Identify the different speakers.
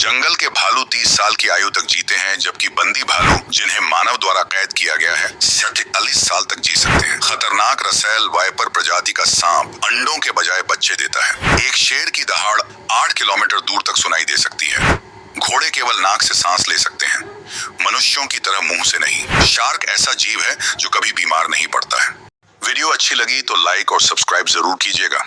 Speaker 1: जंगल के भालू 30 साल की आयु तक जीते हैं, जबकि बंदी भालू जिन्हें मानव द्वारा कैद किया गया है 40 साल तक जी सकते हैं। खतरनाक रसेल वाइपर प्रजाति का सांप अंडों के बजाय बच्चे देता है। एक शेर की दहाड़ 8 किलोमीटर दूर तक सुनाई दे सकती है। घोड़े केवल नाक से सांस ले सकते हैं, मनुष्यों की तरह मुंह से नहीं। शार्क ऐसा जीव है जो कभी बीमार नहीं पड़ता है। वीडियो अच्छी लगी तो लाइक और सब्सक्राइब जरूर कीजिएगा।